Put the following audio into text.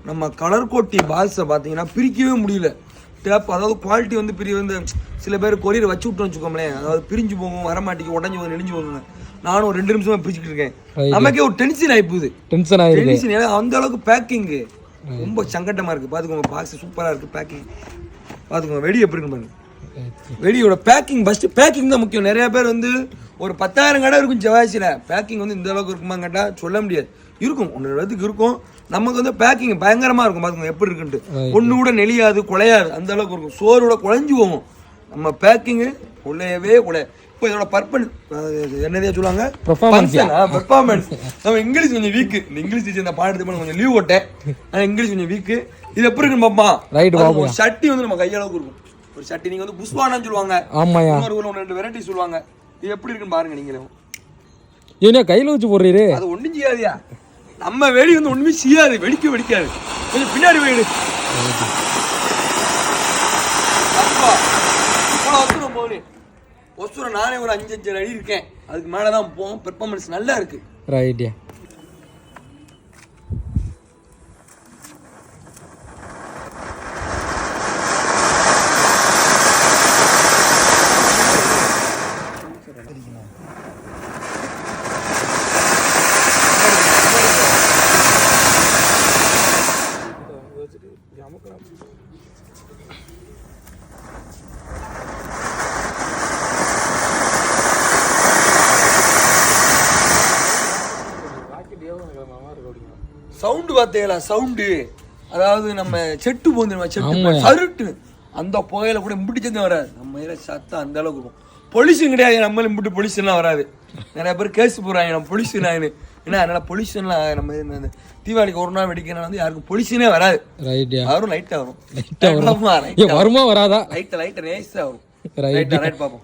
நம்ம கலர் கோட்டி பால்ஸை பார்த்தீங்கன்னா பிரிக்கவே முடியல. டேப் அதாவது குவாலிட்டி வந்து வந்து சில பேர் கொரியர் வச்சு விட்டோம்னு வச்சுக்கோங்களேன், அதாவது பிரிஞ்சு போகும், வரமாட்டிக்கு, உடஞ்சி போகும், நெடிஞ்சு போகுங்க. நானும் ஒரு 2 நிமிஷமா பிரிச்சுட்டு இருக்கேன். நமக்கே ஒரு டென்ஷன் ஆகிப்போகுது. டென்ஷன் அந்த அளவுக்கு பேக்கிங்கு ரொம்ப சங்கட்டமாக இருக்குது. பார்த்துக்கோங்க, பாக்ஸ் சூப்பராக இருக்குது. பேக்கிங் பார்த்துக்கோங்க, வெடி எப்படி இருக்கு பாருங்க. வெடியோட பேக்கிங் ஃபஸ்ட்டு பேக்கிங் தான் முக்கியம். நிறையா பேர் வந்து ஒரு 10,000 கடை இருக்கும் செவ்வாய்ச்சியில், பேக்கிங் வந்து இந்த அளவுக்கு இருக்குமா கேட்டால் சொல்ல முடியாது. இருக்கும், ஒன்று இடத்துக்கு இருக்கும். நமக்கு வந்து பேக்கிங் பயங்கரமாக இருக்கும். பார்த்துக்கோங்க எப்படி இருக்குன்ட்டு. ஒன்று கூட நெளியாது, குலையாது, அந்த அளவுக்கு இருக்கும். சோறோட குழஞ்சி போகும். நம்ம பேக்கிங்கு குலையவே குலைய. இப்போ இதோட என்னதையா சொல்லுவாங்க, பெர்ஃபார்மன்ஸ். நம்ம இங்கிலீஷ் கொஞ்சம் வீக்கு. இந்த இங்கிலீஷ் டீச்சர் இந்த பாடத்துக்கு கொஞ்சம் லீவ் ஓட்டேன், ஆனால் இங்கிலீஷ் கொஞ்சம் வீக்கு. இது எப்படி இருக்குன்னு பார்ப்போம். சட்டி வந்து நம்ம கையளவுக்கு இருக்கும். ஒரு சட்டி நீங்க வந்து புஷ்வானான்னு சொல்லுவாங்க, இன்னொரு ஊர்ல 2 வெரைட்டி சொல்லுவாங்க. இது எப்படி இருக்குன்னு பாருங்க. நீங்களே ஏன்னா கையில வச்சு போடுறீரு, அது ஒண்ணும் செய்யாதியா. நம்ம வெடி வந்து ஒண்ணுமே செய்யாது, வெடிக்காது. கொஞ்சம் பின்னாடி போயிடு. ஒசுரம் நானே ஒரு 5 அடி இருக்கேன், அதுக்கு மேலதான் போவோம். பெர்ஃபார்மன்ஸ் நல்லா இருக்கு. ரைட்யா. சவுண்டு பார்த்தீங்களா? சவுண்டு அதாவது நம்ம செட்டு போந்துருமா, செட்டு சருட்டு அந்த புகையில கூட முடிச்சது வராது. நம்ம இதில் சத்தம் அந்த அளவுக்கு இருக்கும். பொல்யூஷன் கிடையாது. நம்மள இப்படி பொல்யூஷன்லாம் வராது. நிறைய பேர் கேஸ் போடுறாங்க நம்ம பொல்யூஷன் ஆகுது. ஏன்னா அதனால பொல்யூஷன்லாம் நம்ம இந்த தீபாவளிக்கு ஒரு நாள் வெடிக்கிறனால வந்து யாருக்கும் பொல்யூஷனே வராது. வரும், லைட்டாக வரும். வருமா வராதா? லைட்டாக நேஸாக வரும். ரைட் பார்ப்போம்.